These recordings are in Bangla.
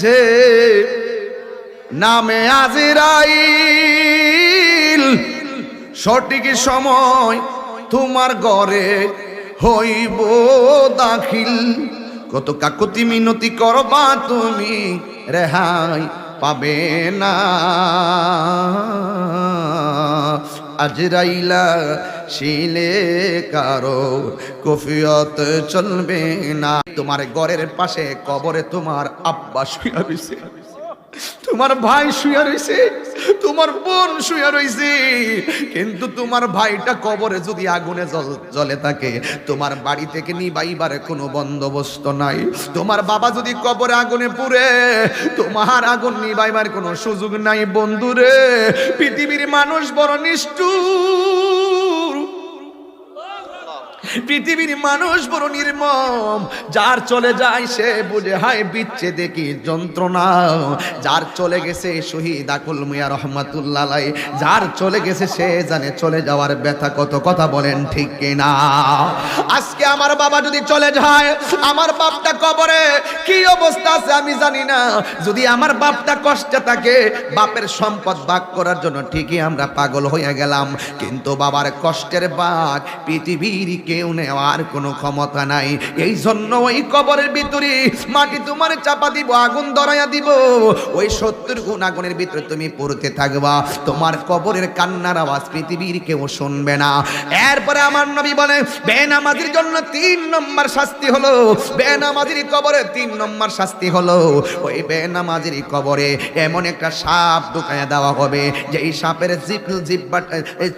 যে নামে আজরাইল সঠিক সময় তোমার ঘরে হইব দাখিল। কত কাকুতি মিনতি করবা তুমি রেহাই পাবে না। আজরাইলা শিলে কারো কফিয়ত চলবে না। তোমার ঘরের পাশে কবরে তোমার আব্বা শুয়ে রইছে, তোমার ভাই শুয়ে রইছে, তোমার বোন শুয়ে রইছে, কিন্তু তোমার ভাইটা কবরে যদি আগুনে জ্বলে থাকে, তোমার বাড়ি থেকে নিবাইবার কোনো বন্দোবস্ত নাই। তোমার বাবা যদি কবরে আগুনে পুড়ে, তোমার আগুন নিবাইবার কোনো সুযোগ নাই। বন্ধুরে, পৃথিবীর মানুষ বড় নিষ্ঠুর, পৃথিবীর মানুষ বড় নির্মম। যার চলে যায় সে বুঝে হায় বিচ্ছে দেখি যন্ত্রণা। যার চলে গেছে শহীদ আকুল মিয়া রহমাতুল্লাহ আলাইহি, যার চলে গেছে সে জানে চলে যাওয়ার ব্যথা কত। কথা বলেন ঠিক কিনা? আজকে আমার বাবা যদি চলে যায়, আমার বাপটা কবরে কি অবস্থা আছে আমি জানি না। যদি আমার বাপটা কষ্টে থাকে, বাপের সম্পদ ভাগ করার জন্য ঠিকই আমরা পাগল হয়ে গেলাম, কিন্তু বাবার কষ্টের ভাগ পৃথিবীর কেউ নেওয়ার কোনো ক্ষমতা নাই। এই জন্য ওই কবরের ভিতরে মাটি তোমার চাপা দিব, আগুন ধরাইয়া দিব, ওই 70 গুণ আগুনের ভিতরে তুমি পড়তে থাকবা। তোমার কবরের কান্নার আওয়াজ পৃথিবীর কেউ শুনবে না। এরপরে আমার নবী বলে, বেনামাজির জন্য 3 নম্বর শাস্তি হলো, বেনামাজির কবরে 3 নম্বর শাস্তি হলো, ওই বেনামাজির কবরে এমন একটা সাপ ঢুকাইয়া দেওয়া হবে, যে এই সাপের জিহ্বার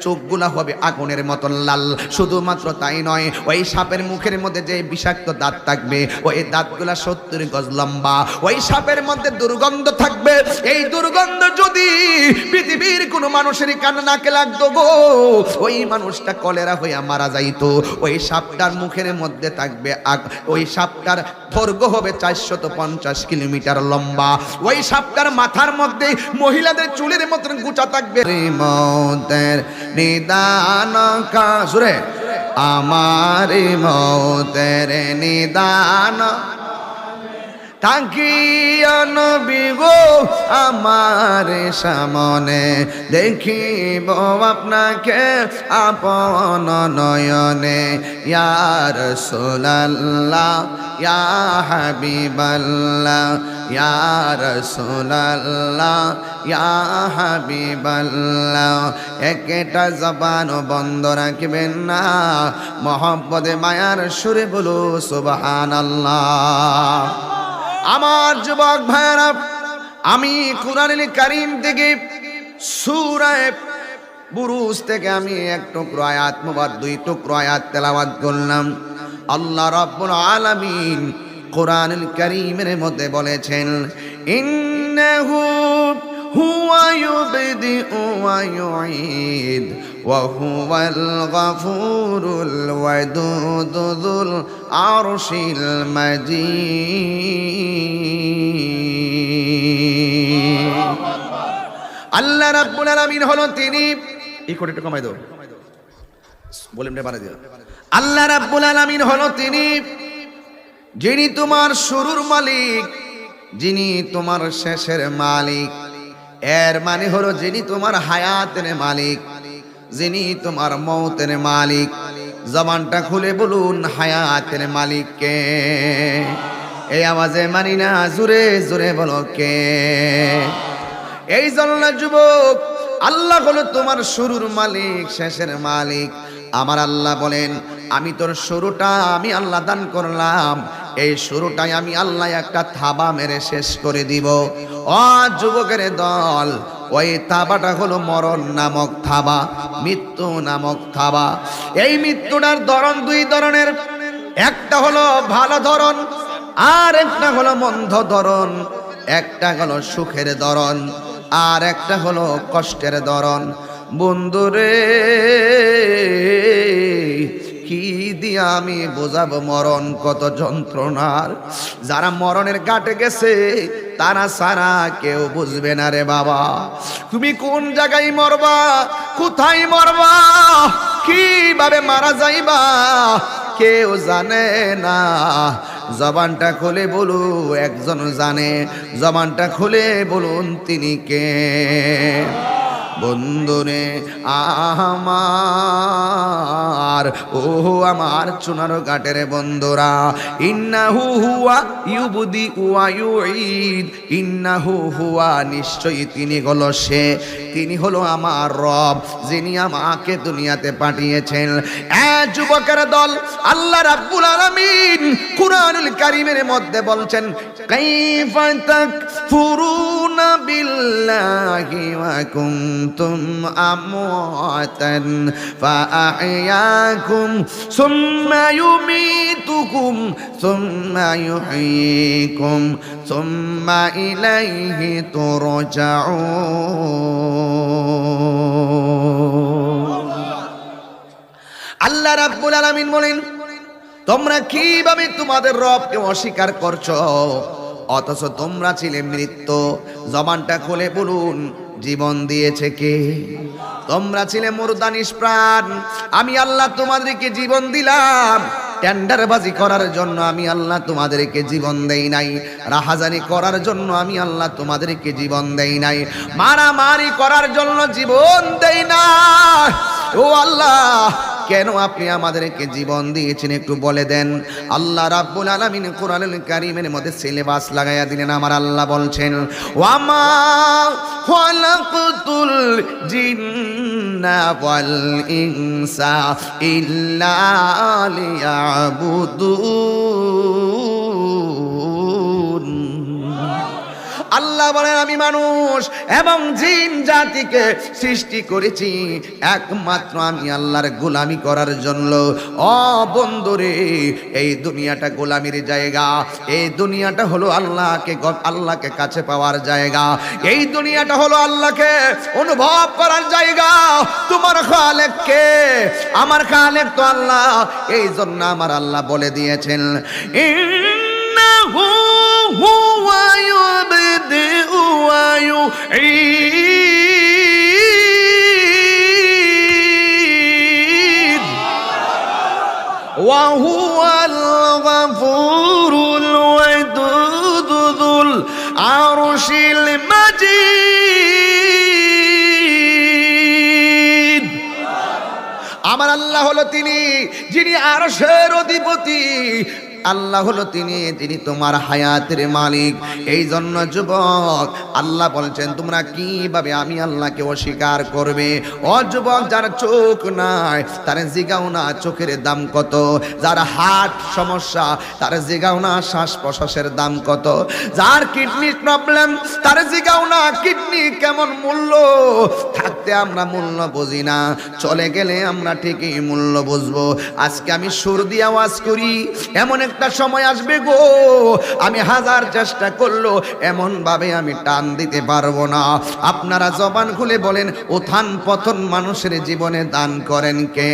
চোখগুলা হবে আগুনের মতন লাল। শুধুমাত্র তাই নয়, ওই সাপের মুখের মধ্যে যে বিষাক্ত দাঁত থাকবে, ওই দাঁতগুলা 70 গজ লম্বা। ওই সাপের মধ্যে দুর্গন্ধ থাকবে। এই দুর্গন্ধ যদি পৃথিবীর কোনো মানুষের কানে নাকে লাগতো গো, ওই মানুষটা কলেরা হইয়া মারা যাইতো। ওই সাপটার মুখের মধ্যে থাকবে ওই সাপটার দৈর্ঘ্য হবে 450 কিলোমিটার লম্বা। ওই সাপটার মাথার মধ্যে মহিলাদের চুলের মতন গুচা থাকবে। মৌতের নিদান কাজরে আমার মৌতের নিদান তাকিয়া নবী গো আমার সামনে, দেখিব আপনাকে আপন নয়নে। ইয়া রাসূলুল্লাহ ইয়া হাবিবাল্লাহ, ইয়া রাসূলুল্লাহ ইয়া হাবিবাল্লাহ। একটা জবান বন্ধ রাখবেন না, মহব্বতে মায়ার সুরে বলো সুবহানাল্লাহ। আমার যুবক ভাইরা, আমি কুরআনুল কারীম থেকে সূরা বুরুজ থেকে আমি এক টুকরো আয়াত মুবারক 2 টুকরো আয়াত তেলাওয়াত করলাম। আল্লাহ রাব্বুল আলামিন কুরআনুল কারীমের মধ্যে বলেছেন, ইন্নাহু হুয়া ইউবদিউ ওয়া ইউঈদ ওয়া হুয়াল গফুরুল ওয়াদুদ যুল আরশিল মাজিদ। আল্লাহ রাব্বুল আলামিন হলো তিনি, এই কোটিটা কমাই দাও, ভলিউমটা বাড়াই দাও। আল্লাহ রাব্বুল আলামিন হলো তিনি, যিনি তোমার শুরুর মালিক, যিনি তোমার শেষের মালিক। এর মানে হলো যিনি তোমার হায়াতের মালিক, যিনি তোমার মওতের মালিক। জবানটা খুলে বলুন, হায়াতের মালিক কে? এই আওয়াজে মানি না, জোরে জোরে বলো কে? এই জন্য যুবক, আল্লাহ হলো তোমার শুরুর মালিক, শেষের মালিক। আমার আল্লাহ বলেন, আমি তোর শুরুটা আমি আল্লাহ দান করলাম, এই শুরুটাই আমি আল্লাহ একটা থাবা মেরে শেষ করে দিব। ও যুবকের দল, ওই থাবাটা হলো মরণ নামক থাবা, মৃত্যু নামক থাবা। এই মৃত্যুটার ধরন 2 ধরনের, একটা হলো ভালো ধরন, আর একটা হলো মন্দ ধরন। একটা হলো সুখের ধরন, আর একটা হলো কষ্টের ধরন। বন্ধুরে, কি দিয়া আমি বোঝাবো মরণ কত যন্ত্রণার। যারা মরণের ঘাটে গেছে তারা সারা কেউ বুঝবে না রে বাবা। তুমি কোন জায়গায় মরবা, কোথায় মরবা, কিভাবে মারা যাইবা কেউ জানে না। জবানটা খুলে বলু, একজন জানে, জবানটা খুলে বলুন তিনি কে? বন্ধুরে আমার, ও আমার চুনার ঘাটের বন্ধুরা, ইন্নাহু হুয়া ইউবদি ওয়া ইউঈদ, ইন্নাহু হুয়া, নিশ্চয়ই তিনি হলো সে, তিনি হলো আমার রব, যিনি আমাকে দুনিয়াতে পাঠিয়েছেন। যুবকের দল, আল্লাহ রাব্বুল আলামিন কুরআনুল কারীমের মধ্যে বলছেন, কাইফা তাকফুরুনা বিল্লাহি ওয়া কুনতুম আমওয়াতান ফাআহইয়াকুম সুম্মা ইউমীতুকুম সুম্মা ইউহয়ীকুম সুম্মা ইলাইহি তুরজাউন। আল্লাহ রাব্বুল আলামিন বলেন, তোমরা কিভাবে তোমাদের রবকে অস্বীকার করছো, অথচ তোমরা ছিলে মৃত্যু। জবানটা খুলে বলুন, জীবন দিয়েছে কে? তোমরা ছিলে মুর্দা নিষ্প্রাণ, আমি আল্লাহ তোমাদেরকে জীবন দিলাম। টেন্ডারবাজি করার জন্য আমি আল্লাহ তোমাদেরকে জীবন দেই নাই, রাহাজানি করার জন্য আমি আল্লাহ তোমাদেরকে জীবন দেই নাই, মারামারি করার জন্য জীবন দেই না। ও আল্লাহ, কেন আপনি আমাদেরকে জীবন দিয়েছেন একটু বলে দেন। আল্লাহ রাব্বুল আলামিন কোরআনুল কারীমের মধ্যে সিলেবাস লাগাইয়া দিলেন। আমার আল্লাহ বলছেন, ওয়ামা খালাকতুল জিন্না ওয়াল ইনসা ইল্লা লিয়াবুদুন। আল্লাহ বলেন, আমি মানুষ এবং জিন জাতিকে সৃষ্টি করেছি একমাত্র আমি আল্লাহর গোলামি করার জন্য। ও বন্ধুরে, এই দুনিয়াটা গোলামির জায়গা, এই দুনিয়াটা হলো আল্লাহকে কাছে পাওয়ার জায়গা, এই দুনিয়াটা হলো আল্লাহকে অনুভব করার জায়গা। তোমার খালেক কে? আমার খালেক তো আল্লাহ। এই জন্য আমার আল্লাহ বলে দিয়েছেন, ইন্নাহু হুয়া ইউবদিউ ওয়া ইউঈদ ওয়া হুয়াল গফুরুল ওয়াদুদ যুল আরশিল মাজিদ। আমার আল্লাহ হলো তিনি যিনি আরশের অধিপতি। আল্লাহ হলো তিনি তোমার হায়াতের মালিক। এই জন্য যুবক, আল্লাহ বলছেন, তোমরা কিভাবে আমি আল্লাহকে অস্বীকার করবে? ও যুবক, যার চোখ নাই তার জিগাও না চোখের দাম কত, যার হার্ট সমস্যা তার জিগাও না শ্বাস প্রশ্বাসের দাম কত, যার কিডনি প্রবলেম তার জিগাও না কিডনি কেমন মূল্য। থাকতে আমরা মূল্য বুঝি না, চলে গেলে আমরা ঠিকই মূল্য বুঝবো। আজকে আমি সুর দিয়ে আওয়াজ করি, এমন একটা সময় আসবে গো, আমি হাজার চেষ্টা করলো এমন ভাবে আমি টান দিতে পারবো না। আপনারা জবান খুলে বলেন, উত্থান পতন মানুষের জীবনে দান করেন কে?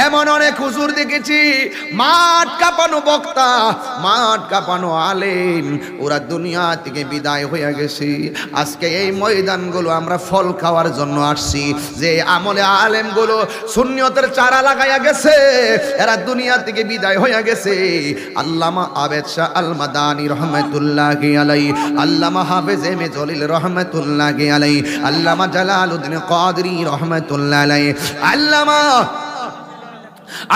এমন অনেক হুজুর দেখেছি, মাঠ কাঁপানো বক্তা, মাঠ কাঁপানো আলেম, ওরা দুনিয়া থেকে বিদায় হয়ে গেছে। আজকে এই ময়দানগুলো আমরা ফল খাওয়ার জন্য আসছি। যে আমলে আলেমগুলো সুন্নিয়তের চারা লাগাইয়া গেছে, এরা দুনিয়া থেকে বিদায় হয়ে গেছে। আল্লামা আবেদ শাহ আল মাদানী রহমাতুল্লাহি আলাইহি, আল্লামা হাফেজ এম এ জলিল রহমাতুল্লাহি আলাইহি, আল্লামা জালালউদ্দিন কাদরী রহমাতুল্লাহি আলাইহি,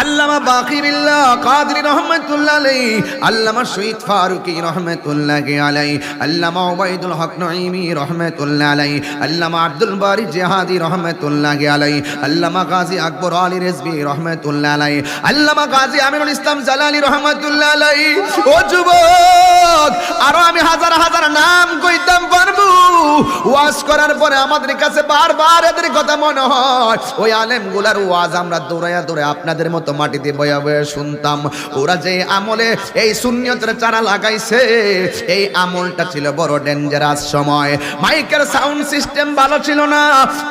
আল্লামা বাকিবিল্লাহ কাদরী রহমাতুল্লাহ আলাইহি, আল্লামা শহীদ ফারুকী রহমাতুল্লাহি আলাইহি, আল্লামা উবাইদুল হক নঈমী রহমাতুল্লাহ আলাইহি, আল্লামা আব্দুল বারী জিহাদি রহমাতুল্লাহি আলাইহি, আল্লামা গাজী আকবর আলী রিজভী রহমাতুল্লাহ আলাইহি, আল্লামা গাজী আমিনুল ইসলাম জালালী রহমাতুল্লাহ আলাইহি। ও যুবক, আরো আমি হাজার হাজার নাম কইতাম পারবো। ওয়াজ করার পরে আমাদের কাছে বারবার এদের কথা মনে হয়, ওই আলেমগুলার ওয়াজ আমরা দৌড়াইয়া দৌড়ে আপনাদের মতো মাটিতে বয়া বয়া শুনতাম। ওরা যে আমলে এই সুন্নিয়তের চারা লাগাইছে, এই আমলটা ছিল বড় ডেঞ্জারাস সময়। মাইকের সাউন্ড সিস্টেম ভালো ছিল না,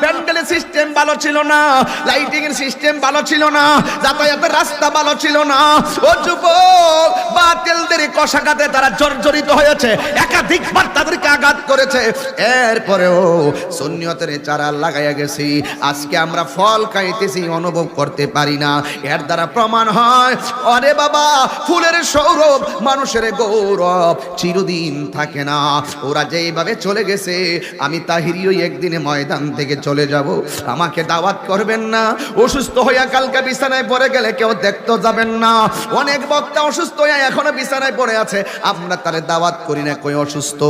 প্যান্ডেলের সিস্টেম ভালো ছিল না, লাইটিং এর সিস্টেম ভালো ছিল না, যাতায়াতের রাস্তা ভালো ছিল না। ও যুবক, বাতিলদের কষাঘাতে তারা জর্জরিত হয়েছে, একাধিকবার তাদেরকে আঘাত করেছে। এর এরপরেও সুন্নিয়তের চারা লাগাইয়া গেছি, আজকে আমরা ফল খাইতেছি, অনুভব করতে পারি না। এর দ্বারা প্রমাণ হয় আরে বাবা ফুলের সৌরভ মানুষের গৌরব চিরদিন থাকে না। ওরা যেইভাবে চলে গেছে আমি তাহিরিও একদিনে ময়দান থেকে চলে যাব, আমাকে দাওয়াত করবেন না। অসুস্থ হইয়া কালকে বিছানায় পড়ে গেলে কেউ দেখতে যাবেন না। অনেক বক্তা অসুস্থ হইয়া এখনো বিছানায় পড়ে আছে, আমরা তারে দাওয়াত করি না, কই অসুস্থ।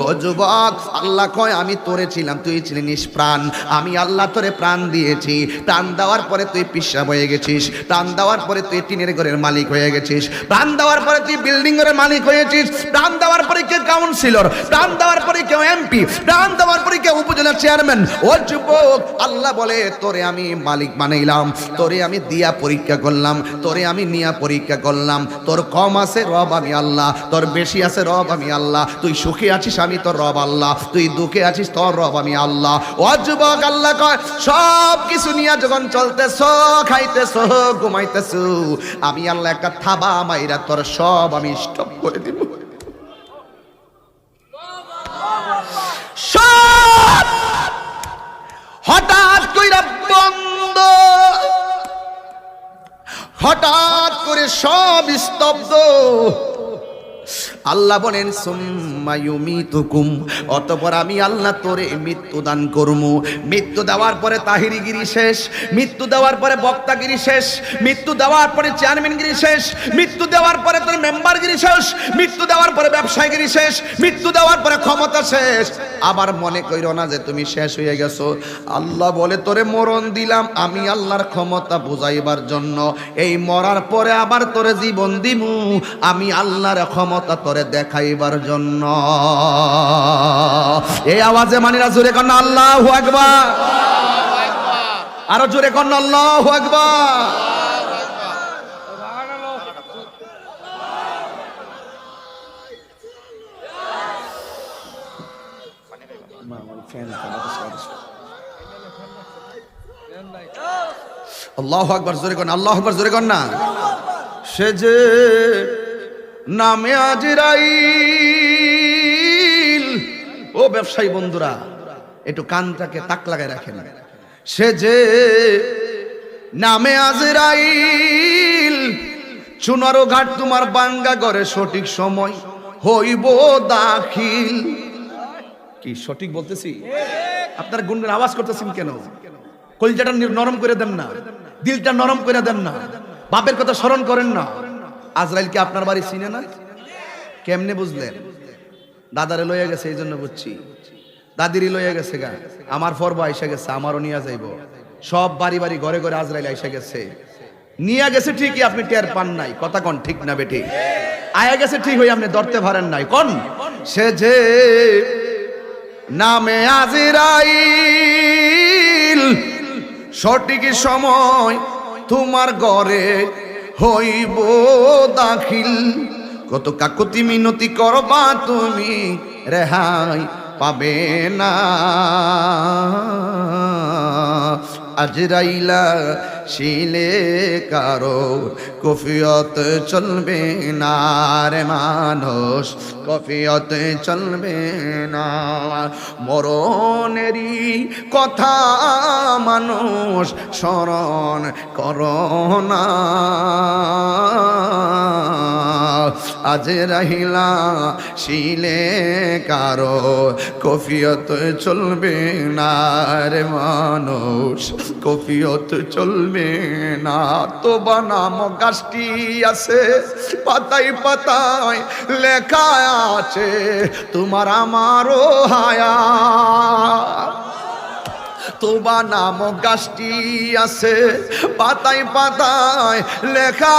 ও যুবক, আল্লাহ কয় আমি তোরে ছিলাম, তুই ছিলি নিষ্প্রাণ, আমি আল্লাহ তোরে প্রাণ দিয়েছি। প্রাণ দেওয়ার পরে তুই পিশাব হয়ে গেছিস, প্রাণ দেওয়ার পরে তুই টিনের ঘরের মালিক হয়ে গেছিস, প্রাণ দেওয়ার পরে তুই বিল্ডিং এর মালিক হয়েছিস, প্রাণ দেওয়ার পরে কে কাউন্সিলর, প্রাণ দেওয়ার পরে কেউ এমপি, প্রাণ দেওয়ার পরে কেউ উপজেলা চেয়ারম্যান। ও যুবক, আল্লাহ বলে তোরে আমি মালিক বানাইলাম, তোরে আমি দিয়া পরীক্ষা করলাম, তোরে আমি নিয়া পরীক্ষা করলাম। তোর কম আছে রব আমি আল্লাহ, তোর বেশি আছে রব আমি আল্লাহ। তুই সুখে আছিস আমি তোর রব আল্লাহ, তুই দুঃখে আছিস তোর রব আমি আল্লাহ। ও যুবক, আল্লাহ কয় সব কিছু নিয়ে যখন চলতেছ, খাইতেছ, ঘুমাইতেছ, আমি আল্লাহ একটা থাবা মাইরা তোর সব আমি স্টপ করে দিব। সব হঠাৎ কইরা বন্ধ, হঠাৎ করে সব স্তব্ধ। আল্লাহ বলেন সুম্মা ইউমিতুকুম, অতঃপর আমি আল্লাহ তোরে মৃত্যু দান করবো। মৃত্যু দেওয়ার পরে তাহিরিগিরি শেষ, মৃত্যু দেওয়ার পরে বক্তাগিরি শেষ, মৃত্যু দেওয়ার পরে চেয়ারম্যানগিরি শেষ, মৃত্যু দেওয়ার পরে তোর মেম্বারগিরি শেষ, মৃত্যু দেওয়ার পরে ব্যবসায়গিরি শেষ, মৃত্যু দেওয়ার পরে ক্ষমতা শেষ। আবার মনে কইরো না যে তুমি শেষ হয়ে গেছো। আল্লাহ বলে তোরে মরণ দিলাম আমি আল্লাহর ক্ষমতা বুঝাইবার জন্য। এই মরার পরে আবার তোরে জীবন দিমু আমি আল্লাহর ক্ষমতা তোরে দেখাইবার জন্য। এই আওয়াজে মানিরা জোরে কর না আল্লাহু আকবার, আরো জোরে কর না আল্লাহু আকবার। আল্লাহু আকবার জোরে কর না, আল্লাহু আকবার জোরে কর না। সে যে নামে আজরাইল, ও ব্যবসায়ী বন্ধুরা একটু কানটাকে তাক লাগায় রাখেন। সে যে নামে আজরাইল, চুনারো ঘাট তোমার বাঙ্গা ঘরে সঠিক সময় হইব দাখিল। কি সঠিক বলতেছি? আপনার গুনগুন আওয়াজ করতেছেন কেন? কলিজাটা নরম করে দেন না, দিলটা নরম করে দেন না, বাপের কথা স্মরণ করেন না। আজরাইল কি আপনার বাড়ি চিনে না? কেমনে বুঝলেন? দাদারে লইয়া গেছে এই জন্য বুঝছি, দাদিরই লইয়া গেছে গা, আমার পর্ব আইসা গেছে, আমারও নিয়ে যাইব। সব বাড়ি বাড়ি ঘরে ঘরে আজরাইল আইসা গেছে, নিয়ে গেছে ঠিকই, আপনি টের পান নাই। কথা কন ঠিক না বেটি? আয়া গেছে ঠিক হই, আপনি ধরতে পারেন নাই। কোন সে যে নামে আজরাইল, সঠিক সময় তোমার ঘরে হইব দাখিল। কত কাকুতি মিনতি করবা তুমি, রেহাই পাবে না। আজরাইলা শিলে কারো কফিয়ত চলবে না রে মানুষ, কফিয়ত চলবে না। মরণেরই কথা মানুষ স্মরণ করো না। আজরাইলা শিলে কারো কফিয়ত চলবে না রে মানুষ, কফিয়ত চলবে না। তোবা নাম গাছটি আছে, পাতায় পাতায় লেখা আছে তোমার আমারও হায়াত। তোবা নাম গাছটি আছে, পাতায় পাতায় লেখা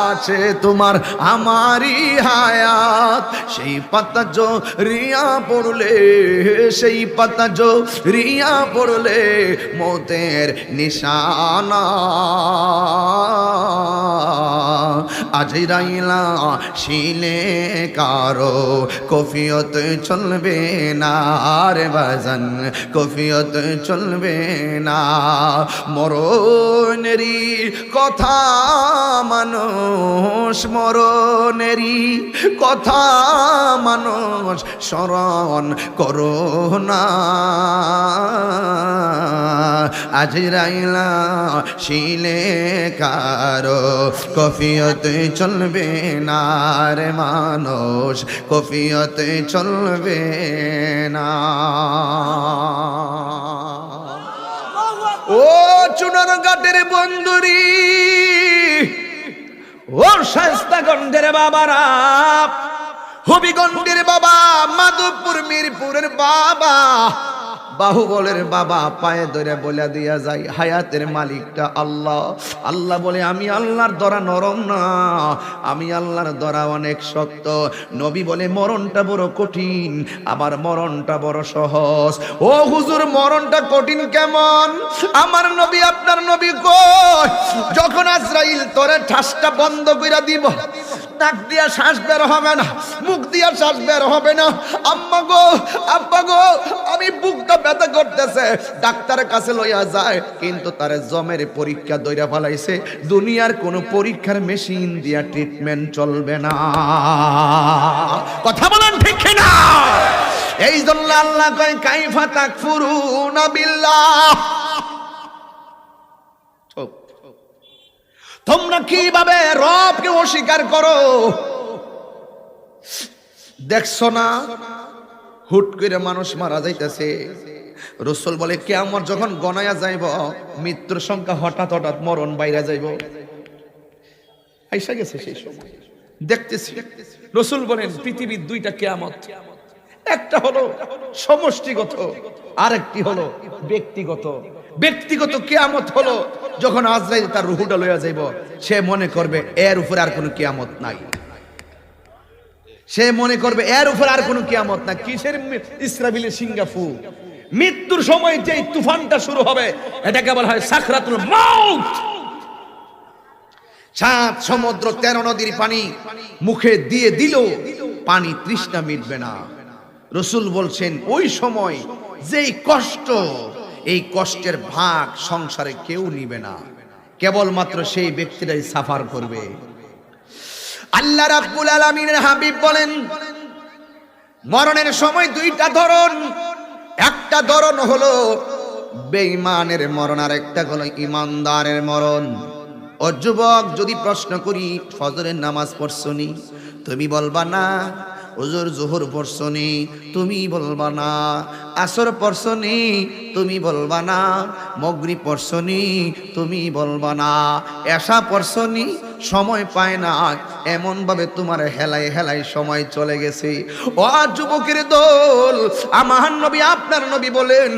আছে তোমার আমারই হায়াত। সেই পাতা জড়িয়া পড়লে, সেই পাতা জড়িয়া পড়লে মৌতের নিশানা। আজরাইলা শিলে কারো কফিয়ত চলবে না রে বাজান, কফিয়ত চলবে চলবে না। মরণেরই কথা মানুষ, মরণেরই কথা মানুষ স্মরণ করো না। আজরাইলা শিলে কারো কফিয়তে চলবে না রে মানুষ, কফিয়তে চলবে না। ও চুনার ঘাটের বন্ধুরি, ও শাস্তাগঞ্জের বাবারা, হবিগঞ্জের বাবা, মাধবপুর মিরপুরের বাবা, বাহুবলের বাবা, পায়ে ধরে বলে দিয়া যায় হায়াতের মালিকটা আল্লাহ। আল্লাহ বলে আমি আল্লাহর দরা নরম না, আমি আল্লাহর দরা অনেক শক্ত। নবী বলে মরণটা বড় কঠিন, আবার মরণটা বড় সহজ। ও হুজুর মরণটা কঠিন কেমন? আমার নবী আপনার নবী কই, যখন আজরাইল তোরে ঠাসটা বন্ধ কইরা দিব, নাক দিয়া শ্বাস বের হবে না, মুখ দিয়া শ্বাস বের হবে না। আম্মা গো, আব্বা গো, আমি বুকটা ব্যথা করতেছে, ডাক্তারের কাছে লইয়া যায়, কিন্তু তার জমের পরীক্ষা দইরা ফেলাইছে। দুনিয়ার কোন পরীক্ষার মেশিন দিয়া ট্রিটমেন্ট চলবে না। কথা বলেন ঠিক না? এই জন্য আল্লাহ কয় কাইফা তাকফুরুনা বিল্লাহ, তোমরা কিভাবে রবকে অস্বীকার করো? দেখছো না হুট করে মানুষ মারা যাইতেছে। রাসূল বলে কিয়ামত যখন গণায়া যাইব, মৃত্যুর সংখ্যা হঠাৎ হঠাৎ মরণ বাইরা যাইব। আইসা গেছে সেই সময় দেখতেছি। রাসূল বলেন পৃথিবীর দুইটা কিয়ামত, একটা হলো সমষ্টিগত, আরেকটি হলো ব্যক্তিগত। ব্যক্তিগত কিয়ামত হলো যখন আজরাইল তার রূহটা লইয়া যাইব, সে মনে করবে এর উপরে আর কোনো কিয়ামত নাই। সে মনে করবে এর উপর আর কোনো কিয়ামত না। কিসের ইসরাফিলের সিঙ্গাফু? মৃত্যুর সময় যে তুফানটা শুরু হবে এটাকে বলা হয় সাকরাতুল মাউত। 7 সমুদ্র 13 নদীর পানি মুখে দিয়ে দিল, পানি তৃষ্ণা মিটবে না। রাসূল বলছেন ওই সময় যেই কষ্ট, এই কষ্টের ভাগ সংসারে কেউ নিবে না, কেবলমাত্র সেই ব্যক্তিরাই সাফার করবে। আল্লাহ রাব্বুল আলামিনের হাবিব বলেন মরণের সময় দুইটা ধরন, একটা ধরন হলো বেঈমানের মরণ, আর একটা হলো ইমানদারের মরণ। ও যুবক, যদি প্রশ্ন করি ফজরের নামাজ পড়ছনি, তুমি বলবা না। হুজুর জোহর পড়ছনি, তুমি বলবা না। আসর পড়ছনি, তুমি বলবা না। মাগরিব পড়ছনি, তুমি বলবা না। এশা পড়ছনি, সময় পায় না, এমন ভাবে তোমার হেলায় হেলায় সময় চলে গেছে। ও যুবকের দল, আমার নবী আপনার নবী বলেন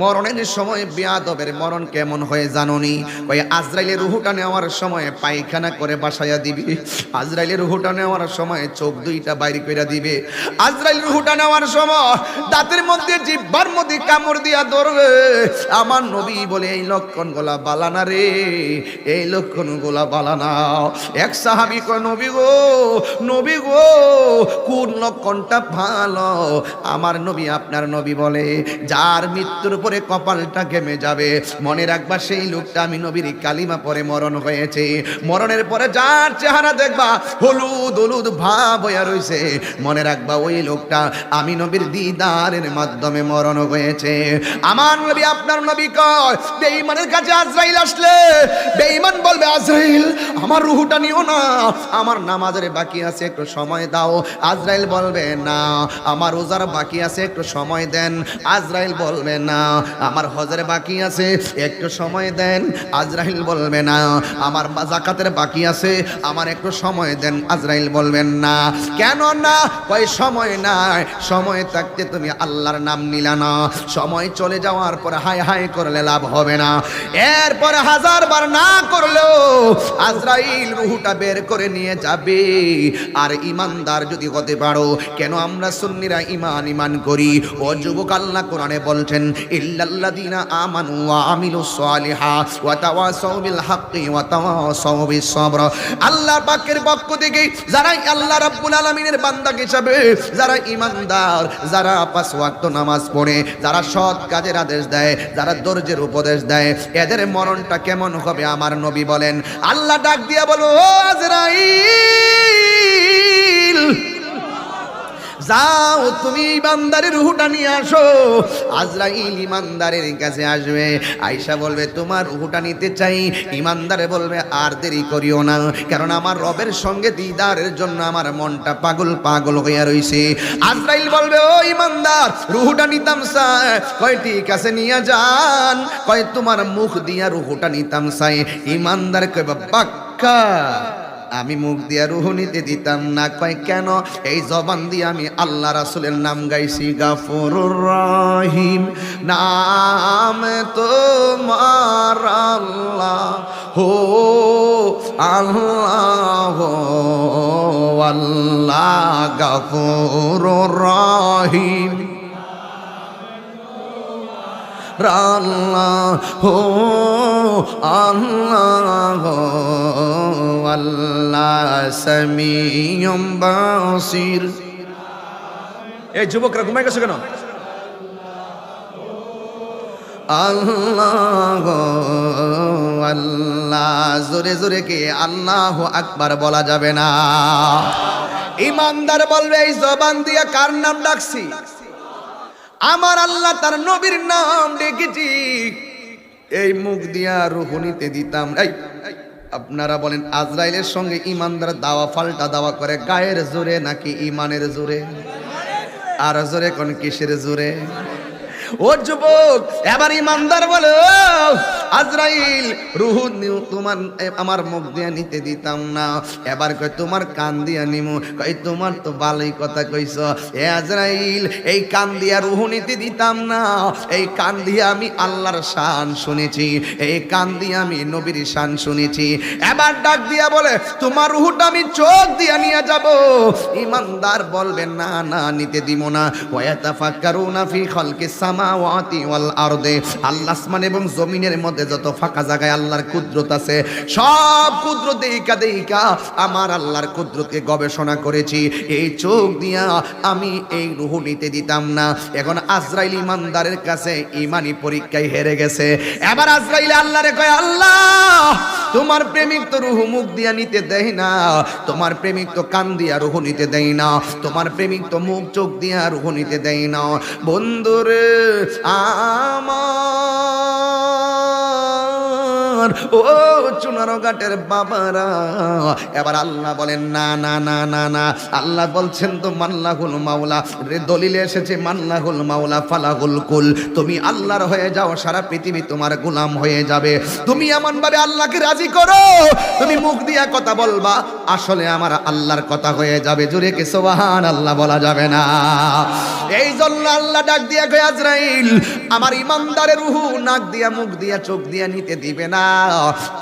মরণের সময় বেয়াদবের মরণ কেমন হয় জানোনি? ওই আজরাইলের রূহটা নেওয়ার সময় পায়খানা করে বাসায়া দিবি, আজরাইলের রূহটা নেওয়ার সময় চোখ দুইটা বাইরে কইরা দিবে, আজরাইল রূহটা নেওয়ার সময় দাঁতের মধ্যে জিহ্বার মধ্যে কামড় দিয়া ধরবে। আমার নবী বলে এই লক্ষণগুলা বালানা রে, এই লক্ষণগুলা বালানা। এক সাহাবী কয় নবী গো, নবী গো, কোন লক্ষণটা ভালো? আমার নবী আপনার নবী বলে যার মৃত্যুর পরে কপালটা ঘেমে যাবে, মনে রাখবা সেই লোকটা আমি নবীর কালিমা পরে মরণ হয়েছে। মরণের পরে যার চেহারা দেখবা হলুদ হলুদ ভাব হইয়া রইছে, মনে রাখবা ওই লোকটা আমি নবীর দিদারের মাধ্যমে মরণ হয়েছে। আমার নবী আপনার নবী কয় বেঈমানের কাছে আজরাইল আসলে বেঈমান বলবে আজরাইল আমার রূহটা নিও না, আমার নামাজের বাকি আছে একটু সময় দাও। আজরাইল বলবে না, আমার রোজার বাকি আছে একটু সময় দেন। আজরাইল বলবে না, আমার হজের বাকি আছে একটু সময় দেন। আজরাইল বলবে না, আমার যাকাতের বাকি আছে আমার একটু সময় দেন। আজরাইল বলবেন না। কেন না? কই সময় নাই, সময় থাকতে তুমি আল্লাহর নাম নিলা না, সময় চলে যাওয়ার পর হায় হায় করলে লাভ হবে না। এরপর 1000 বার না করলেও আজরাইল রূহটা বের করে নিয়ে যাবে। আর ইমানদার যদি হতে পারো, কেন আমরা সুন্নিরা ইমান করি? ও যুবক, আল্লাহ কোরআনে বলছেন ইল্লাল্লাযীনা আমানু ওয়া আমিলুস সালিহাত ওয়া তাওয়াসাউ বিল হাক্কি ওয়া তাওয়াসাউ বিস সাবর। আল্লাহর পাকের পক্ষ থেকে যারা আল্লাহ রাব্বুল আলামিনের বান্দা হিসাবে, যারা ইমানদার, যারা পাঁচ ওয়াক্ত নামাজ পড়ে, যারা সৎ কাজের আদেশ দেয়, যারা ধৈর্যের উপদেশ দেয়, এদের মরণটা কেমন হবে আমার নবী বলেন। আল্লাহ ডাক দিয়া বলো, ও আজরাইল, যাও তুমি ইমানদারের রূহটা নিয়ে আসো। আজরাইল ইমানদারের কাছে আসবে, আয়েশা বলবে তোমার রূহটা নিতে চাই। ইমানদারে বলবে আর দেরি করিও না, কারণ আমার রবের সঙ্গে দিদারের জন্য আমার মনটা পাগল হইয়া রইছে। আজরাইল বলবে ও ইমানদার, রূহটা নিতাম চাই। কয় ঠিক আছে নিয়ে যান। কয় তোমার মুখ দিয়া রূহটা নিতাম চাই। ইমানদার কইবা পাক্কা আমি মুখ দিয়া রূহ নিতে দিতাম না। কয় কেন? এই জবান দিয়ে আমি আল্লাহ রাসূলের নাম গাইছি, গাফুরুর রহিম নাম তোমার আল্লাহ হো আল্লাহ আল্লাহ গাফুরুর রহিম আল্লাহ হো আল্লাহ আল্লাহ সামিউম বাসির। এই যুবকরা ঘুমাই গেছো কেন? আল্লাহ আল্লাহ জোরে জোরে কে আল্লাহু আকবার বলা যাবে না। ইমানদার বলবে এই জবান দিয়া কার নাম ডাকছি? আমার আল্লাহ তার নবীর নাম ডেকেছি। এই মুখ দিয়া রূহ নিতে দিতাম। এই আপনারা বলেন আজরাইলের সঙ্গে ইমানদার দাওয়া পাল্টা দাওয়া করে গায়ের জোরে নাকি ইমানের জোরে? আর জোরে কোন কিসের জোরে? ও যুবক, এবার ইমানদার বলে আজরাইল রূহ তোমার আমার মুখ দিয়ে নিতে দিতাম না, এবার কই তোমার কান দিয়া নিমু। কই তোমার তো ভালোই কথা কইছ এ আজরাইল, এই কান দিয়া রূহ নিতে দিতাম না। এই কান দিয়ে আমি আল্লাহর শান শুনেছি, এই কান দিয়ে আমি নবীর শান শুনেছি। এবার ডাক দিয়া বলে তোমার রূহটা আমি চোখ দিয়া নিয়ে যাব। ইমানদার বলবে না না নিতে দিব না। ওয়ায়াতাফাক্কারুনা ফি খালকিস সামাওয়াতি ওয়াল আরদি, আল্লাহ আসমান এবং জমিনের মধ্যে যত ফাঁকা জায়গায় আল্লাহর কুদরত আছে, সব কুদরত দেইকা আমার আল্লাহর কুদরতকে গবেষণা করেছি। এই চোখ দিয়া আমি এই রূহ নিতে দিতাম না। এখন আজরাইল ইমানদারের কাছে ইমানি পরীক্ষায় হেরে গেছে। এবার আজরাইল আল্লাহরে কয় আল্লাহ তোমার প্রেমিক তো রূহ মুখ দিয়া নিতে দেয় না, তোমার প্রেমিক তো কান দিয়া রূহ নিতে দেয় না, তোমার প্রেমিক তো মুখ চোখ দিয়া রূহ নিতে দেয় না। বন্ধুরে আমার ও চুনারো ঘাটের বাবারা, এবার আল্লাহ বলেন না না না না না। আল্লাহ বলছেন তো মাল্লাহুল মাওলা, দলিলে এসেছে মাল্লাহুল মাওলা ফালাহুল কুল। তুমি আল্লাহর হয়ে যাও, সারা পৃথিবী তোমার গোলাম হয়ে যাবে। তুমি এমন ভাবে আল্লাহকে রাজি করো, তুমি মুখ দিয়া কথা বলবা, আসলে আমার আল্লাহর কথা হয়ে যাবে। জোরে কে সুবহানাল্লাহ বলা যাবে না। এই জন্য আল্লাহ ডাক দিয়া কয় আজরাইল আমার ইমানদারের রূহ নাক দিয়া মুখ দিয়া চোখ দিয়া নিতে দিবে না।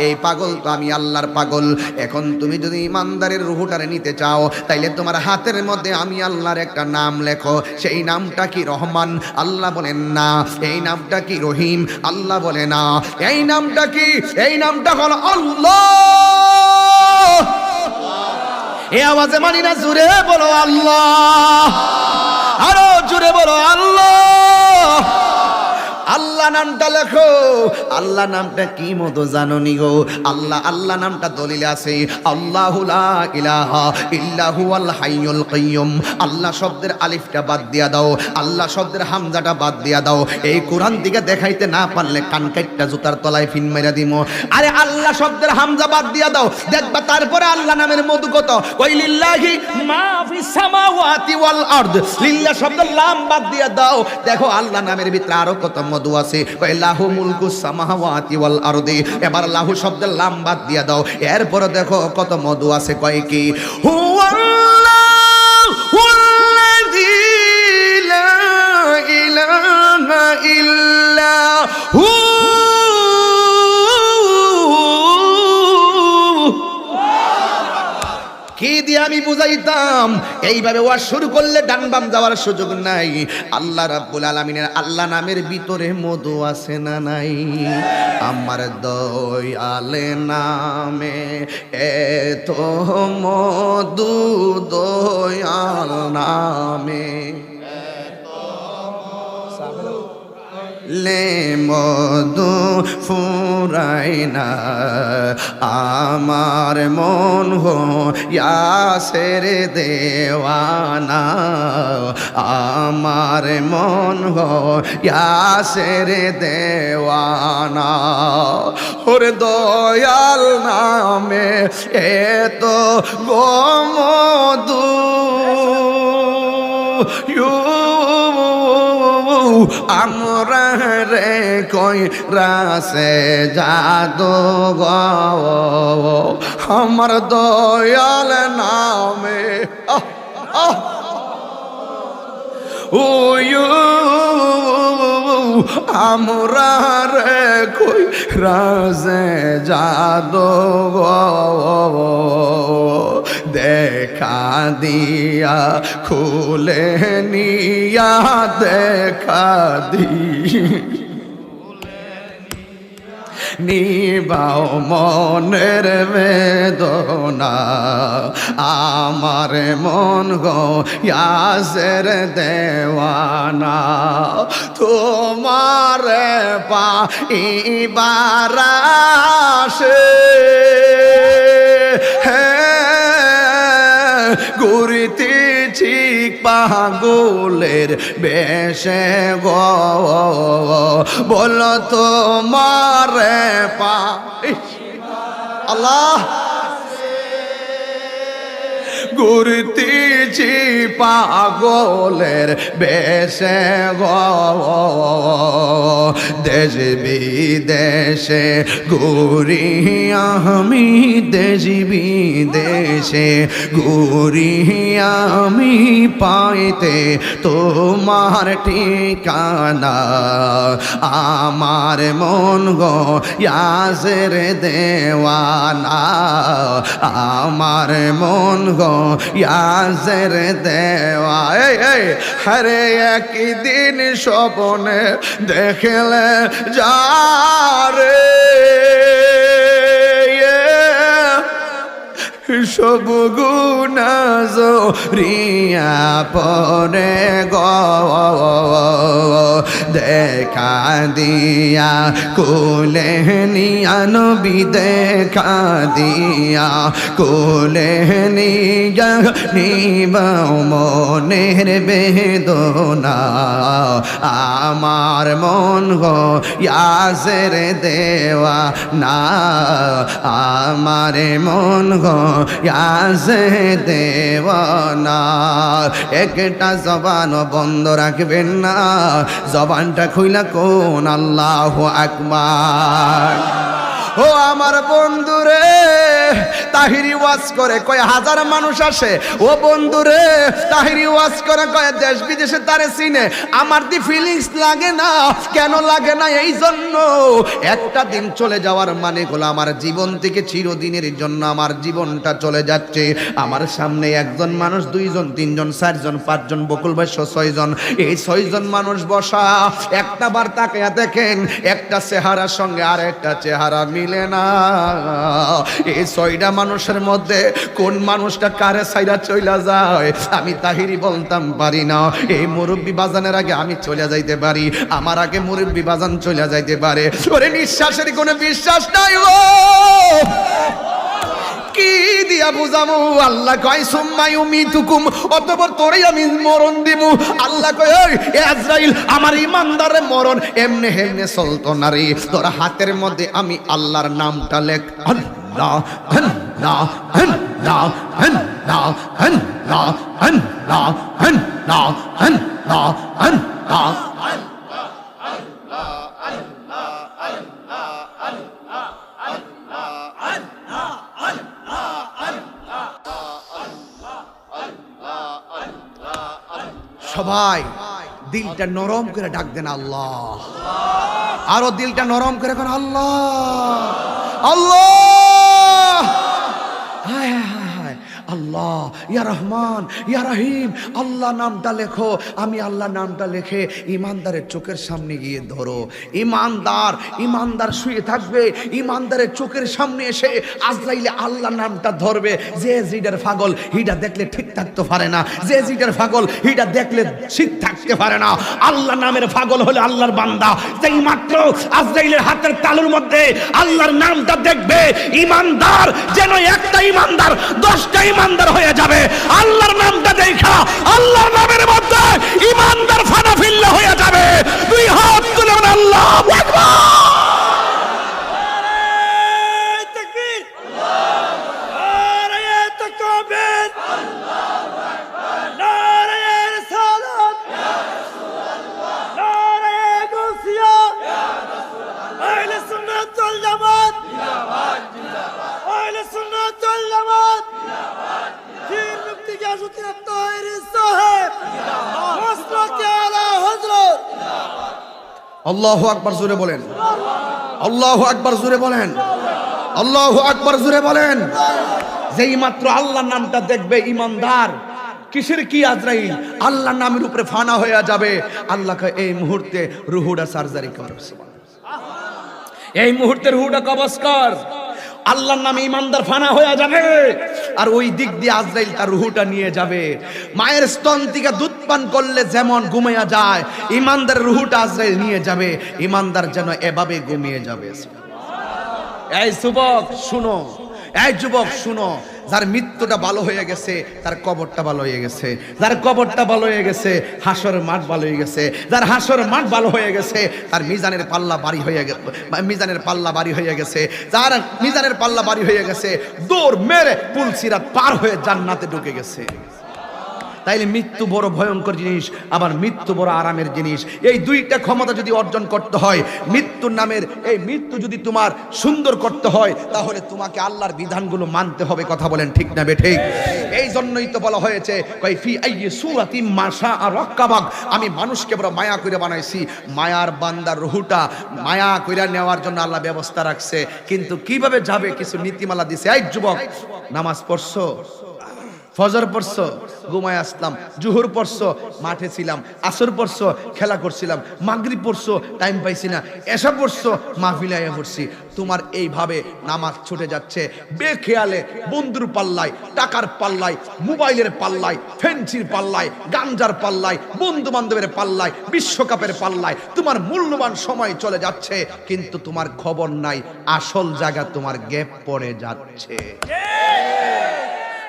এই পাগল তো আমি আল্লাহর পাগল। এখন তুমি যদি ইমানদারের রূহটারে নিতে চাও, তাইলে তোমার হাতের মধ্যে আমি আল্লাহর একটা নাম লেখো। সেই নামটা কি রহমান? আল্লাহ বলেন না। এই নামটা কি রহিম? আল্লাহ বলে না। এই নামটা কি? এই নামটা হলো আল্লাহ। এই আওয়াজে মানি না, জোরে বলো আল্লাহ, আরো জোরে বলো আল্লাহ। আল্লাহ নামটা লেখো। আল্লাহ নামটা কি মতো জানো নি গো? আল্লাহ আল্লাহ নামটা দলিলে আছে, আল্লাহু লা ইলাহা ইল্লা হুয়াল হাইয়ুল কাইয়ুম। আল্লাহ শব্দের আলিফটা বাদ দিয়া দাও, আল্লাহ শব্দের হামজাটা বাদ দিয়া দাও। এই কোরআন দিকে দেখাইতে না পারলে কান কাইটটা জুতার তলায় ফিন মেরা দিমু। আরে আল্লাহ শব্দের হামজা বাদ দিয়া দাও, দেখবা তারপরে আল্লাহ নামের মধু কত। ওই লিল্লাহি মা ফিস সামাওয়াতি ওয়াল আরদ, লিল্লাহ শব্দের লাম বাদ দিয়া দাও, দেখো আল্লাহ নামের ভিতরে আরো কত মধু আছে। কয় লাহু মুলকুস সামাওয়াতি ওয়াল আরদি, এবার লাহু শব্দের লাম বাদ দিয়া দাও, এরপরে দেখো কত মধু আছে। কয় কি হুয়াল্লাহুল্লাযী লা ইলাহা ইল্লা হু। কি আমি বুঝাইতাম এইভাবে ওয়াজ শুরু করলে ডান বাম যাওয়ার সুযোগ নাই। আল্লাহ রাব্বুল আলামিনের আল্লাহ নামের ভিতরে মধু আছে না নাই? আমার দয়ালে নামে এত মধু, দয়াল নামে লে মধু ফুরাই না, আমার মন ইয়াসের দেওয়ানা, আমার মন ইয়াসের দেওয়ানা। ওরে দয়াল নামে এত মধু, আমরা রে কই রাসে জাদু গো, আমার দয়াল নামে আমরা রে কই রাসে জাদু গো, দেখা দিয়া খুলে নিয়া, দেখা নিবাও মনের বেদনা, আমার মন গো ইয়াসের দেওয়ানা। তোমার পাইবার আশে ঘুরিতেছি পাগলের বেশে গো, বলো তোমার পা আল্লাহ ঘুরতেছি পাগলের বেশে গো, দেশ বিদেশে ঘুরি আমি, দেশ বিদেশে ঘুরি আমি, পাইতে তোমার ঠিকানা, আমার মন গো ইয়াসের দেওয়ানা, আমার মন গো ইয়াসের দেওয়া। হরে একদিন স্বপ্নে দেখলে যারে সব গুনাহ জরিয়া পরে গো, দেখা দিয়া কোলে নিয়া নবী, দেখা দিয়া কোলে নিয়া নিবাও মনের বেদনা, আমার মন গো ইয়াসের দেওয়া না, আমার মন গো ইয়াসের দেওয়ানা। একটা জবান বন্ধ রাখবেন না, জবানটা খুইলা কোন আল্লাহু আকবার। ও আমার বন্ধুরে, তাহিরি ওয়াজ করে কয় হাজার মানুষ আসে, ও বন্ধুরে তাহিরি ওয়াজ করে কয় দেশ বিদেশে তারে চিনে, আমার দি ফিলিংস লাগে না। কেন লাগে না? এই জন্য একটা দিন চলে যাওয়ার মানে হলো আমার জীবন থেকে চিরদিনের জন্য আমার জীবনটা চলে যাচ্ছে। আমার সামনে একজন মানুষ, দুইজন, তিনজন, চারজন, পাঁচজন, বকুল ভাই 6 জন, এই 6 জন মানুষ বসা। একটা বার তাকায়া দেখেন, একটা চেহারার সঙ্গে আর একটা চেহারা মিলে না। এই 6টা মানুষের মধ্যে কোন মানুষটা কারে সাইরা চইলা যায় আমি তাহিরি বলতাম পারি না। এই মুরব্বি বাজানের আগে আমি চলে যাইতে পারি, আমার আগে মুরব্বি বাজান চলে যাইতে পারে। ওরে নিঃশ্বাসের কোনো বিশ্বাস নাই ও, কি দিয়া বুঝামু? আল্লাহ কয় সুম্মা ইউমিতুকুম, অতঃপর তোরে আমি মরণ দিমু। আল্লাহ কয় এ আজরাইল, আমার ইমানদারের মরণ এমনে হেমনে চলতো না রে, তোর হাতের মধ্যে আমি আল্লাহর নামটা লেখ। আল্লাহ আল্লাহ আল্লাহ আল্লাহ আল্লাহ আল্লাহ আল্লাহ আল্লাহ আল্লাহ। সবাই দিলটা নরম করে ডাক দেন আল্লাহ, আরো দিলটা নরম করে কোন আল্লাহ আল্লাহ। হায় হায় হায়, আল্লাহ ইয়া রহমান ইয়া রহিম, আল্লাহ নামটা লেখো। আমি আল্লাহ নামটা লিখে ইমানদারের চোখের সামনে গিয়ে ধরো। ইমানদার শুয়ে থাকবে, ইমানদারের চোখের সামনে এসে আজরাইলে আল্লাহ নামটা ধরবে। যে জিডার পাগল হিডা দেখলে ঠিক থাকতে পারে না, যে জিডার পাগল হিডা দেখলে ঠিক থাকতে পারে না। আল্লাহ নামের পাগল হলো আল্লাহর বান্দা। যেই মাত্র আজরাইলের হাতের তালুর মধ্যে আল্লাহর নামটা দেখবে, ইমানদার যেন একটা ইমানদার 10টা ইমানদার হয়ে যাবে। আল্লাহর নামটা দেখা আল্লাহর নামের মধ্যে ইমানদার ফানাফিল্লা হয়ে যাবে। দুই হাত তুলে আল্লাহু আকবার। আল্লাহু আকবার জোরে বলেন, আল্লাহু আকবার জোরে বলেন, আল্লাহু আকবার জোরে বলেন। যেই মাত্র আল্লাহর নামটা দেখবে ইমানদার, কিসের কি আজরাইল আল্লাহর নামের উপরে ফানা হয়ে যাবে। আল্লাহকে এই মুহূর্তে রুহুটা সার্জারি কর, এই মুহূর্তে রুহুটা কবজ কর। আল্লাহর নামে ইমানদার ফানা হয়ে যাবে, আর ওই দিক দিয়ে আজরাইল তার রুহুটা নিয়ে যাবে। মায়ের স্তন থেকে দুধ পান করলে যেমন ঘুমিয়ে যায়, ইমানদার রুহুটা আজরাইল নিয়ে যাবে। ইমানদার যেন এভাবে ঘুমিয়ে যাবে। এই যুবক শুনো, এই যুবক শুনো, যার মৃত্যুটা ভালো হয়ে গেছে তার কবরটা ভালো হয়ে গেছে, যার কবরটা ভালো হয়ে গেছে হাসরের মাঠ ভালো হয়ে গেছে, যার হাসরের মাঠ ভালো হয়ে গেছে তার মিজানের পাল্লা বাড়ি হয়ে গেছে, মিজানের পাল্লা বাড়ি হয়ে গেছে। যার মিজানের পাল্লা বাড়ি হয়ে গেছে দৌড় মেরে পুল সিরাত পার হয়ে জান্নাতে ঢুকে গেছে। তাইলে মৃত্যু বড় ভয়ঙ্কর জিনিস, আবার মৃত্যু বড় আরামের জিনিস। এই দুইটা ক্ষমতা যদি অর্জন করতে হয়, মৃত্যুর নামের এই মৃত্যু যদি তোমার সুন্দর করতে হয়, তাহলে তোমাকে আল্লাহর বিধানগুলো মানতে হবে। কথা বলেন ঠিক না বেঠিক? এই জন্যই তো বলা হয়েছে ফি আইয়ি সূরাতিম মা শাআ রাক্কাবাক, আমি মানুষকে বড় মায়া করে বানাইছি। মায়ার বান্দার রুহুটা মায়া কইরা নেওয়ার জন্য আল্লাহ ব্যবস্থা রাখছে, কিন্তু কিভাবে যাবে কিছু নীতিমালা দিছে। এই যুবক, নামাজ পড়ছো, ফজর পড়ছো, ঘুমায় আসলাম, জুহুর পড়ছো, মাঠে ছিলাম, আসর পড়ছো, খেলা করছিলাম, মাগরিব পড়ছো, টাইম পাইছি না, এসা পড়ছো, মাহফিলে আয়া পড়ছি। তোমার এইভাবে নামাজ ছুটে যাচ্ছে বেখেয়ালে, বন্ধুর পাল্লায়, টাকার পাল্লায়, মোবাইলের পাল্লায়, ফেন্সির পাল্লায়, গাঞ্জার পাল্লায়, বন্ধু বান্ধবের পাল্লায়, বিশ্বকাপের পাল্লায় তোমার মূল্যবান সময় চলে যাচ্ছে, কিন্তু তোমার খবর নাই আসল জায়গা তোমার গ্যাপ পড়ে যাচ্ছে।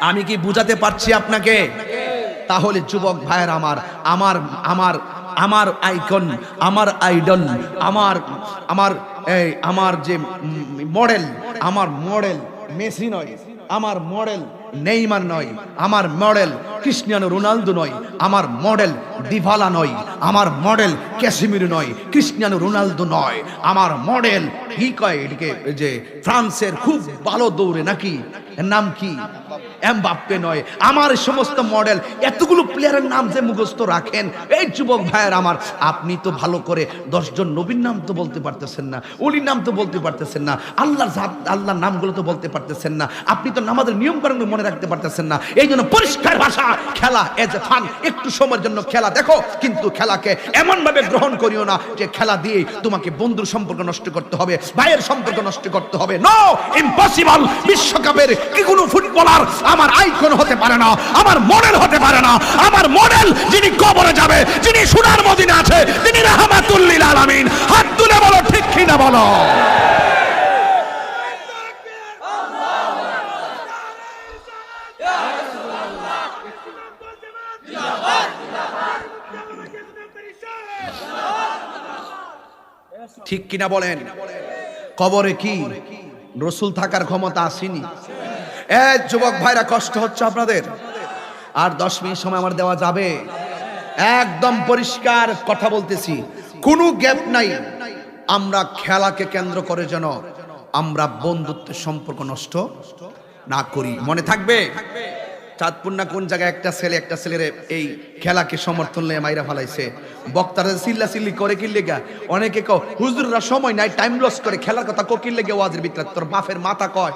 আমি কি বুঝাতে পারছি আপনাকে? তাহলে যুবক ভাইয়ের আমার আমার আমার আমার আইকন, আমার আইডল, আমার যে মডেল, আমার মডেল মেসি নয়, আমার মডেল নেইমার নয়, আমার মডেল ক্রিস্টিয়ানো রোনালদো নয়, আমার মডেল ডিভালা নয়, আমার মডেল ক্যাসিমিরো নয়, ক্রিস্টিয়ানো রোনালদো নয়, আমার মডেল কি কয় এটাকে, যে ফ্রান্সের খুব ভালো দৌড়ে নাকি, এর নাম কি, এমবাপ্পে নয়। আমার সমস্ত মডেল, এতগুলো প্লেয়ারের নাম যে মুখস্থ রাখেন, এই যুবক ভাইয়ের আমার, আপনি তো ভালো করে 10 জন নবীর নাম তো বলতে পারতেছেন না, ওলির নাম তো বলতে পারতেছেন না, আল্লাহর নামগুলো তো বলতে পারতেছেন না, আপনি তো নামাজের নিয়ম কানুন মনে রাখতে পারতেছেন না। এই জন্য পরিষ্কার ভাষা, খেলা এজ এ ফান, একটু সময়ের জন্য খেলা দেখো, কিন্তু খেলাকে এমন ভাবে গ্রহণ করিও না যে খেলা দিয়ে তোমাকে বন্ধুর সম্পর্ক নষ্ট করতে হবে, ভাইয়ের সম্পর্ক নষ্ট করতে হবে। No, impossible. বিশ্বকাপের কি কোনো ফুটবলার আমার আইকন হতে পারে না, আমার মডেল হতে পারে না। আমার মডেল যিনি কবরে যাবে, যিনি সোনার মদিনা আছে, তিনি রাহমাতুল লিল আলামিন। হাত তুলে বলো ঠিক কি না বলো। ঠিক কিনা বলেন? কবরে কি রাসূল থাকার ক্ষমতা আসেনি? যুবক ভাইরা, কষ্ট হচ্ছে আপনাদের? আর 10 মিনিট সময় আমার দেওয়া যাবে? একদম পরিষ্কার কথা বলতেছি, কোনো গ্যাপ নাই। আমরা খেলাকে কেন্দ্র করে যেন আমরা বন্ধুত্বের সম্পর্ক নষ্ট না করি। মনে থাকবে চাঁদপুর না কোন জায়গায় একটা ছেলের এই খেলাকে সমর্থন নিয়ে মাইরা ফেলাইছে। বক্তারা চিল্লা চিল্লি করে কি লেগা, অনেকে কও হুজুররা সময় নাই, টাইম লস করে খেলার কথা কোকিল লেগে ওয়াজের ভিতরে। তোর বাপের মাথা কয়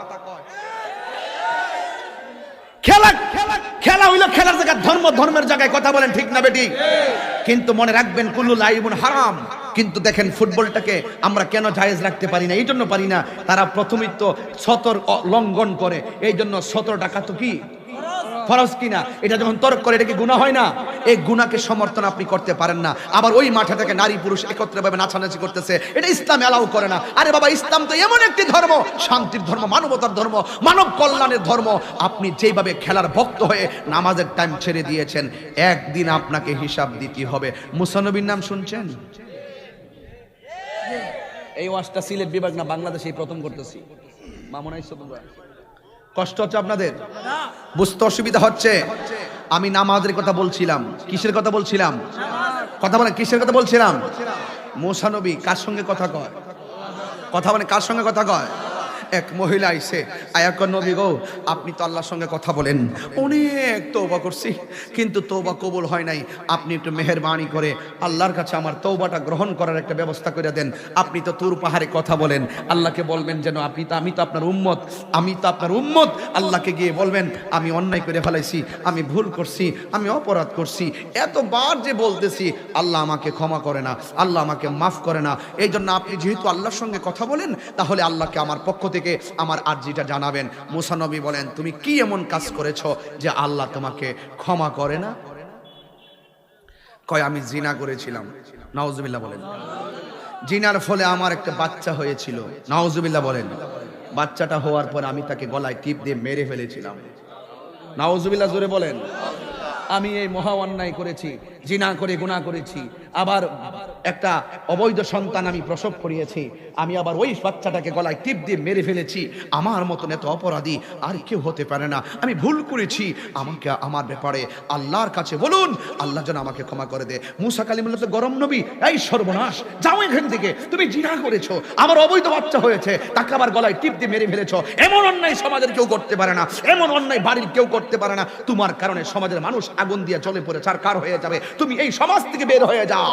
খেলা খেলা হইলো খেলার জায়গায়, ধর্ম ধর্মের জায়গায়। কথা বলেন ঠিক না বেটি? কিন্তু মনে রাখবেন কুল্লু লাইবুন হারাম। কিন্তু দেখেন ফুটবলটাকে আমরা কেন জায়েজ রাখতে পারি না? এই জন্য পারি না, তারা প্রথমেই তো সতর লঙ্ঘন করে। এই জন্য 17 টাকা তো কি ফরজ কিনা, এটা যখন তর্ক করে এটা কি গুনাহ হয় না? এই গুনাহকে সমর্থন আপনি করতে পারেন না। আবার ওই মাঠে থেকে নারী পুরুষ একত্রে ভাবে নাচানাচি করতেছে, এটা ইসলাম এলাও করে না। আরে বাবা, ইসলাম তো এমন একটি ধর্ম, শান্তির ধর্ম, মানবতার ধর্ম, মানব কল্যাণের ধর্ম। আপনি যেভাবে খেলার ভক্ত হয়ে নামাজের টাইম ছেড়ে দিয়েছেন, একদিন আপনাকে হিসাব দিতে হবে। মুসা নবীর নাম শুনছেন? এই ওয়াজটা সিলেট বিভাগ না বাংলাদেশেই প্রথম করতেছি। মামুন আইছো তোমরা? কষ্ট হচ্ছে আপনাদের? বুঝতে অসুবিধা হচ্ছে? আমি নামাজের কথা বলছিলাম। কিসের কথা বলছিলাম? কথা বলেন, কিসের কথা বলছিলাম? মুসা নবী কার সঙ্গে কথা কয়? কথা বলেন, কার সঙ্গে কথা কয়? এক মহিলা আইছে, আয়া কয়, নবী গো, আপনি তো আল্লাহর সঙ্গে কথা বলেন, অনেক তওবা করছি, কিন্তু তওবা কবুল হয় নাই। আপনি একটু মেহেরবানি করে আল্লাহর কাছে আমার তওবাটা গ্রহণ করার একটা ব্যবস্থা করে দেন। আপনি তো তুর পাহাড়ে কথা বলেন, আল্লাহকে বলবেন যেন আমি তো আপনার উম্মত, আমি তো আপনার উম্মত। আল্লাহকে গিয়ে বলবেন আমি অন্যায় করে ফেলাইছি, আমি ভুল করছি, আমি অপরাধ করছি, এতবার যে বলতেছি, আল্লাহ আমাকে ক্ষমা করে না, আল্লাহ আমাকে মাফ করে না। এই জন্য আপনি যেহেতু আল্লাহর সঙ্গে কথা বলেন, তাহলে আল্লাহকে আমার পক্ষ থেকে আমার আরজিটা জানাবেন। মুসা নবী বলেন, তুমি কি এমন কাজ করেছো যে আল্লাহ তোমাকে ক্ষমা করে না? কয়, আমি জিনা করেছিলাম। নাউজুবিল্লাহ বলেন। জিনার ফলে আমার একটা বাচ্চা হয়েছিল। নাউজুবিল্লাহ বলেন। বাচ্চাটা হওয়ার পর আমি তাকে গলায় টিপ দিয়ে মেরে ফেলেছিলাম। নাউজুবিল্লাহ জোরে বলেন। আমি এই মহা অন্যায় করেছি, জিনা করে গুনাহ করেছি, আবার একটা অবৈধ সন্তান আমি প্রসব করিয়েছি, আমি আবার ওই বাচ্চাটাকে গলায় টিপ দিয়ে মেরে ফেলেছি। আমার মতন এত অপরাধী আর কেউ হতে পারে না। আমি ভুল করেছি, আমাকে আমার ব্যাপারে আল্লাহর কাছে বলুন, আল্লাহ যেন আমাকে ক্ষমা করে দে। মুসা কালিমুল্লাহ তো গরম নবী, এই সর্বনাশ, যাও এখান থেকে, তুমি জিনা করেছো, আমার অবৈধ বাচ্চা হয়েছে, তাকে আবার গলায় টিপ দিয়ে মেরে ফেলেছো। এমন অন্যায় সমাজের কেউ করতে পারে না, এমন অন্যায় বাড়ির কেউ করতে পারে না। তোমার কারণে সমাজের মানুষ আগুন দিয়ে জ্বলে পড়ে ছারখার হয়ে যাবে। তুমি এই সমাজ থেকে বের হয়ে যাও।